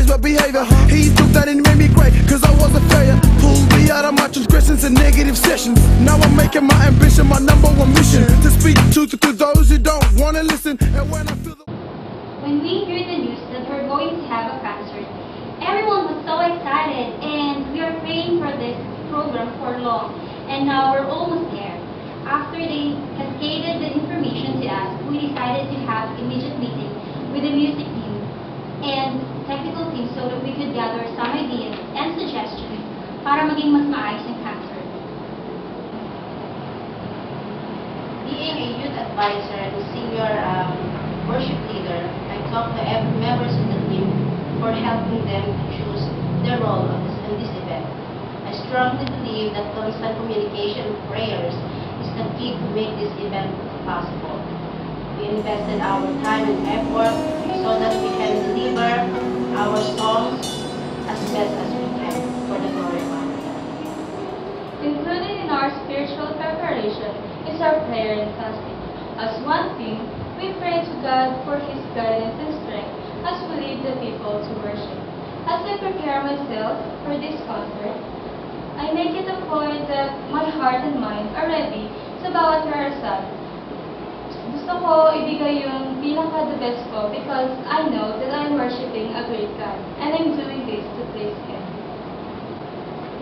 bad behavior. He took that and made me great, cause I was a failure. Pulled me out of my transgressions and negative sessions. Now I'm making my ambition my #1 mission, to speak truth to those who don't wanna listen. And when I feel When we heard the news that we're going to have a concert, everyone was so excited, and we are praying for this program for long, and now we're almost there. After they cascaded the information to us, we decided to have immediate meeting with the music team and technical team so that we could gather some ideas and suggestions para maging mas maayos yung concert. Being a youth advisor and senior worship leader, I talk to every members of the team for helping them to choose their role in this event. I strongly believe that constant communication and prayers is the key to make this event possible. We invested our time and effort so that we can deliver our songs as best as we can for the glory of God. Included in our spiritual preparation is our prayer and fasting. As one thing, we pray to God for His guidance and strength as we lead the people to worship. As I prepare myself for this concert, I make it a point that my heart and mind are ready sa bawat rehearsal. Gusto ko ibigay yung pinaka-the best ko because I know that I'm worshiping a great God and I'm doing this to please Him.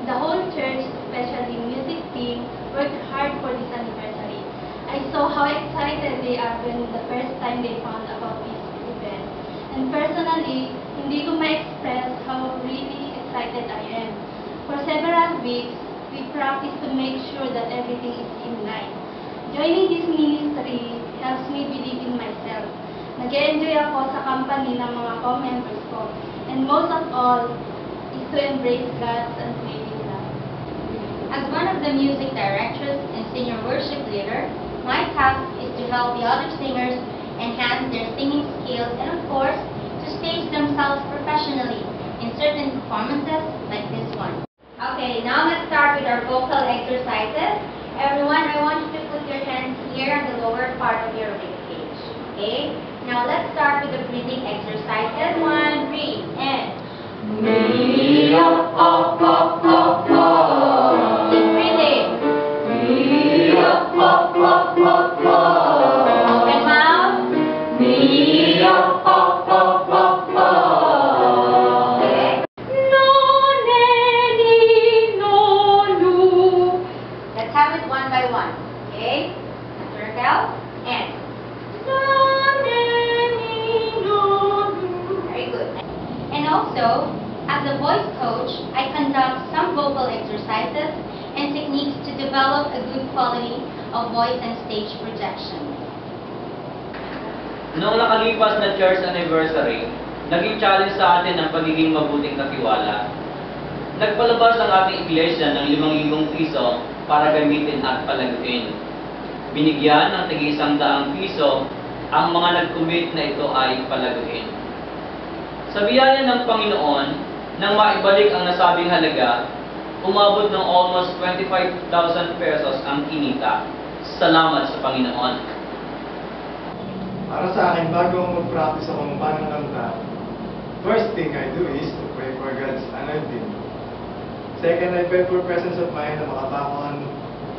The whole church, especially music team, worked hard for this anniversary. I saw how excited they are when the first time they found about this event. And personally, hindi ko ma-express how really excited I am. For several weeks, we practiced to make sure that everything is in line. Joining this ministry helps me believe in myself. Nag-enjoy ako sa company ng mga co-members ko. And most of all, is to embrace God's unfailing love. As one of the music directors and senior worship leader, my task is to help the other singers enhance their singing skills and, of course, to stage themselves professionally in certain performances like this one. Okay, now let's start with our vocal exercises. Everyone, I want you to put your hands here on the lower part of your rib cage. Okay? Now let's start with the breathing exercises. 1, breathe, and keep breathing. Open mouth. Okay. Let's have it one by one. Okay? Circle and very good. And also, as a voice coach, I conduct some vocal exercises and techniques to develop a good quality of voice and stage projection. Noong nakalipas na church anniversary, naging challenge sa atin ang pagiging mabuting katiwala. Nagpalabas ang ating iglesia ng 5,000 piso para gamitin at palaguin. Binigyan ng tig-100 piso ang mga nag-commit na ito ay palaguin. Sa biyaya ng Panginoon, nang maibalik ang nasabing halaga, umabot ng almost 25,000 pesos ang kinita. Salamat sa Panginoon. Para sa akin, bago ako mag-practice ako ng pananamta, first thing I do is to pray for God's anointing. Second, I pray for presence of mind na makapako ng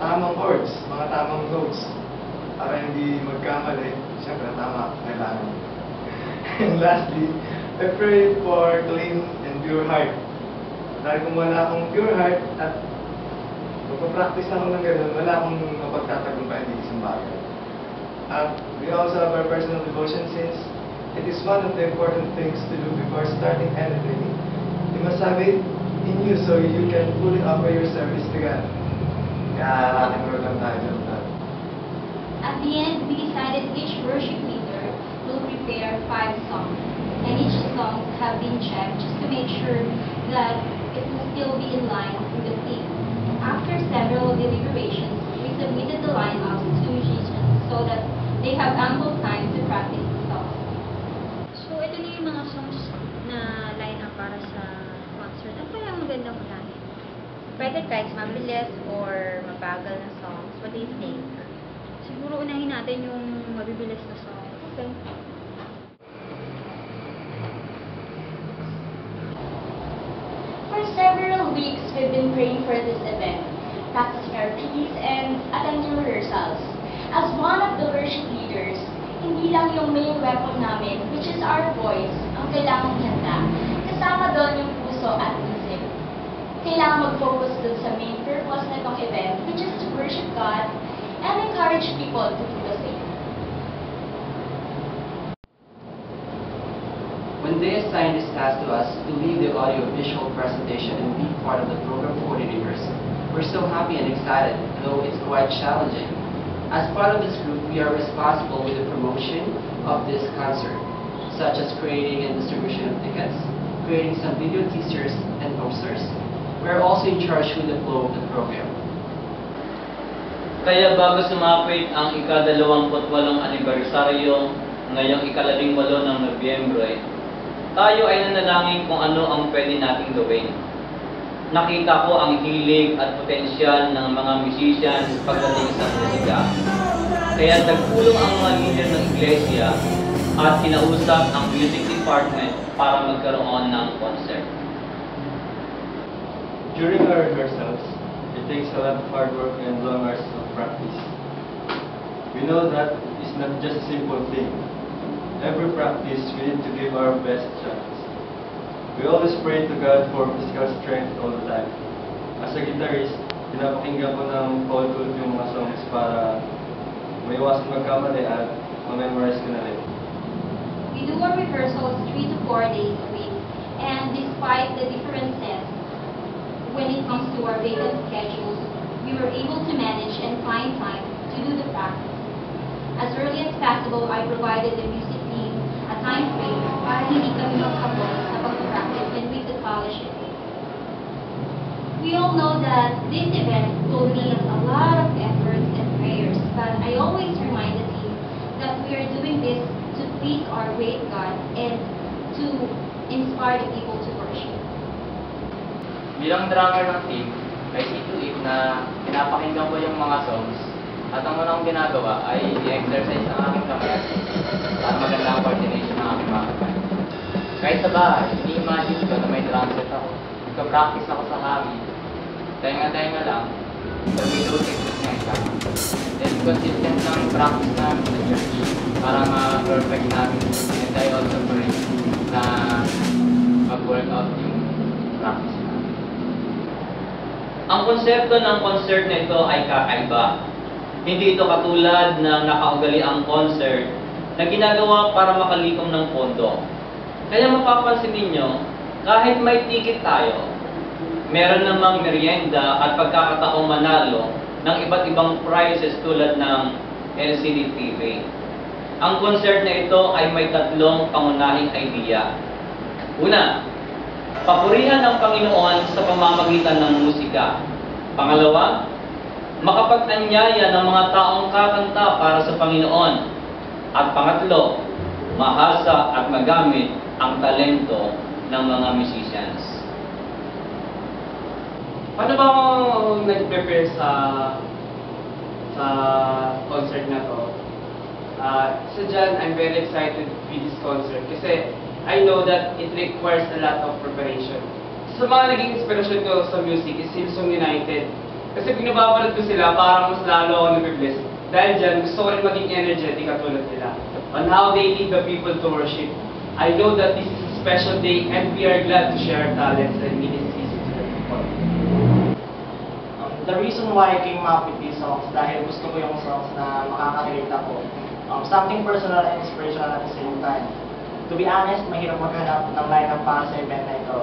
tamang chords, mga tamang notes, para hindi magkamali. Siyempre, tama, kailangan. And lastly, I pray for clean and pure heart. Dahil kung wala akong pure heart at magpa-practice na ako ng gano'n, wala akong mapagtatagumpay ng isang bagay. We also have our personal devotion since it is one of the important things to do before starting anything. You must have it in you so you can fully offer your service to God. Kaya ating program tayo dyan. At the end, we decided each worship leader will prepare 5 songs. And each song have been checked just to make sure that it will still be in line with the theme. After several deliberations, we submitted the lineups to musicians so that they have ample time to practice the songs. So, ito na yung mga songs na line-up para sa concert. Ano kaya ang magandang unahin? Pwede kahit mabilis or mabagal na songs. What do you think? Siguro unahin natin yung mabibilis na songs. Okay. yung main weapon namin, which is our voice, ang kailangang ihanda. Kasama doon yung puso at isip. Kailangan mag-focus dun sa main purpose na itong event, which is to worship God and encourage people to do the same. When they assigned this task to us to lead the audio-visual presentation and be part of the program coordinators, we're so happy and excited, though it's quite challenging. As part of this group, we are responsible with the promotion of this concert, such as creating and distribution of tickets, creating some video teasers and posters. We're also in charge with the flow of the program. Kaya bago sumapit ang ika-28 anibersaryo ngayong ika-18 ng Nobyembre, tayo ay nanalangin kung ano ang pwede nating gawin. Nakita ko ang hilig at potensyal ng mga musicians pagdating sa musika. Kaya nagpulong ang mga leader ng iglesia at kinausap ang music department para magkaroon ng concert. During our rehearsals, it takes a lot of hard work and long hours of practice. We know that it's not just a simple thing. Every practice, we need to give our best chance. We always pray to God for physical strength all the time. As a guitarist, pinapakinggan ko ng paulit-ulit yung mga songs para maiwasan magkamali at ma-memorize ko na rin. We do our rehearsals 3 to 4 days a week, and despite the differences when it comes to our vacant schedules, we were able to manage and find time to do the practice. As early as possible, I provided the music team a time frame para hindi kami magkabol sa pag-practice and we could polish it. We all know that this event will need a lot of efforts and prayers, but I always remind the team that we are doing this to please our great God and to inspire the people to worship. Bilang drummer ng team, I see to it na pinapakinggan ko yung mga songs at ang unang ginagawa ay i-exercise ang aking kamay para maganda ang coordination ng aking mga kamay. Kahit sa bahay, ini-imagine ko na may drum set ako. Nagka-practice ako sa hangin. Tenga-tenga lang, pero may low technique nga isa. Then consistent ng practice namin sa church para ma-perfect namin. And I also pray na mag-workout yung practice namin. Ang konsepto ng concert na ito ay kakaiba. Hindi ito katulad ng nakaugaliang concert na ginagawa para makalikom ng pondo. Kaya mapapansin ninyo, kahit may ticket tayo, meron namang merienda at pagkakataong manalo ng iba't ibang prizes tulad ng LCD TV. Ang concert na ito ay may 3 pangunahing idea. Una, papurihan ang Panginoon sa pamamagitan ng musika. Pangalawa, makapag-anyaya ng mga taong kakanta para sa Panginoon. At pangatlo, mahasa at magamit ang talento ng mga musicians. Paano ba ako nag-prepare sa concert na to? So dyan, I'm very excited with this concert kasi I know that it requires a lot of preparation. Sa mga naging inspirasyon ko sa music is Hillsong United. Kasi pinababalik ko sila para mas lalo ako nabibless. Dahil dyan, gusto ko rin maging energetic katulad nila. On how they lead the people to worship. I know that this is a special day and we are glad to share our talents and ministries to the people. The reason why I came up with these songs dahil gusto ko yung songs na makaka-relate ako. Something personal and inspirational at the same time. To be honest, mahirap maghanap ng lineup para sa event na ito.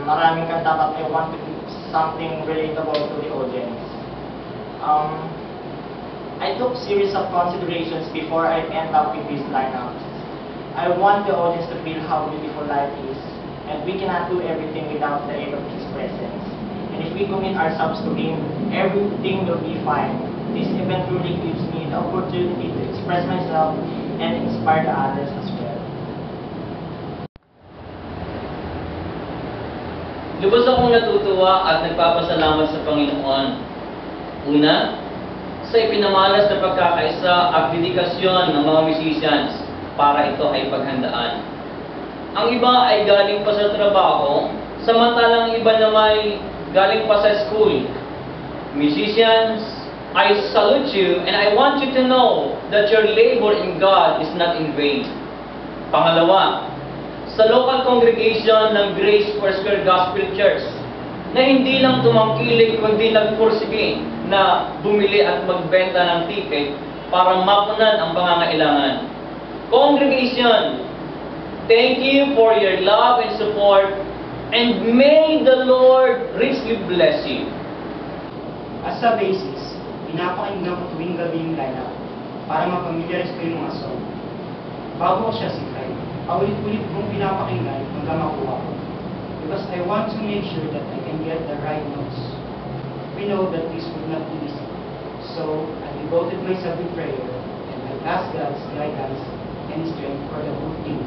Maraming kanta but I want to do something relatable to the audience. I took series of considerations before I end up with these lineups. I want the audience to feel how beautiful life is, and we cannot do everything without the aid of His presence. And if we commit ourselves to Him, everything will be fine. This event really gives me the opportunity to express myself and inspire the others as well. Lubos akong natutuwa at nagpapasalamat sa Panginoon. Una, sa ipinamalas na pagkakaisa at dedikasyon ng mga musicians para ito ay paghandaan. Ang iba ay galing pa sa trabaho, samantalang iba naman ay galing pa sa school. Musicians, I salute you and I want you to know that your labor in God is not in vain. Pangalawa, sa local congregation ng Grace Foursquare Gospel Church, na hindi lang tumangkilik kundi nagpursige na bumili at magbenta ng ticket para mapunan ang pangangailangan. Congregation, thank you for your love and support, and may the Lord richly bless you. As a basis, pinapakinggan ko tuwing gabi yung lineup para mapamilyarize ko yung mga song. Bago ko siya sikay, paulit-ulit kong pinapakinggan hanggang makuha ko. Because I want to make sure that I can get the right notes. We know that this would not be easy. So, I devoted myself in prayer and I asked God's guidance and strength for the whole team.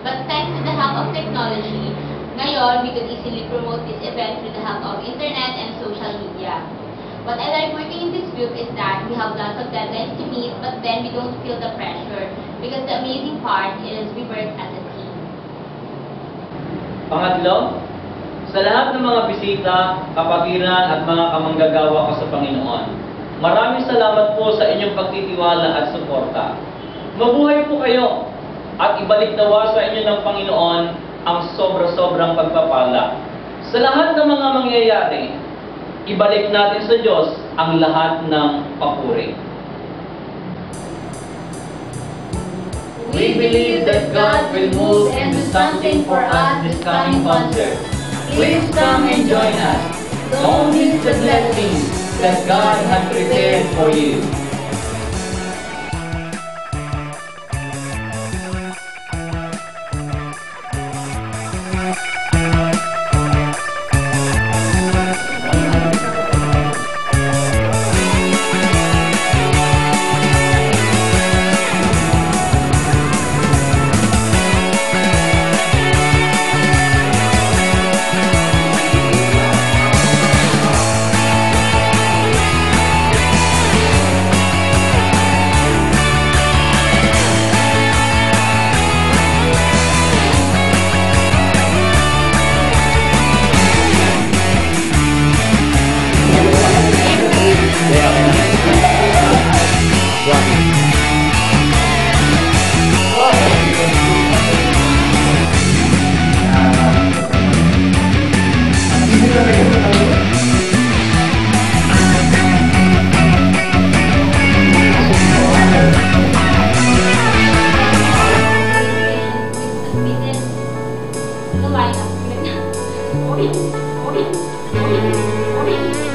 But thanks to the help of technology, ngayon we could easily promote this event through the help of internet and social media. What I like working in this group is that we have lots of deadlines to meet, but then we don't feel the pressure because the amazing part is we work as a team. Pangatlo, sa lahat ng mga bisita, kapatiran at mga kamanggagawa ko sa Panginoon, maraming salamat po sa inyong pagtitiwala at suporta. Mabuhay po kayo at ibalik nawa sa inyo ng Panginoon ang sobra-sobrang pagpapala. Sa lahat ng mga mangyayari, ibalik natin sa Diyos ang lahat ng papuri. We believe that God will move and do something for us this coming concert. Please come and join us. Don't miss the blessings that God has prepared for you.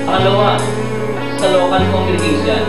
Pangalawa, sa local congregation,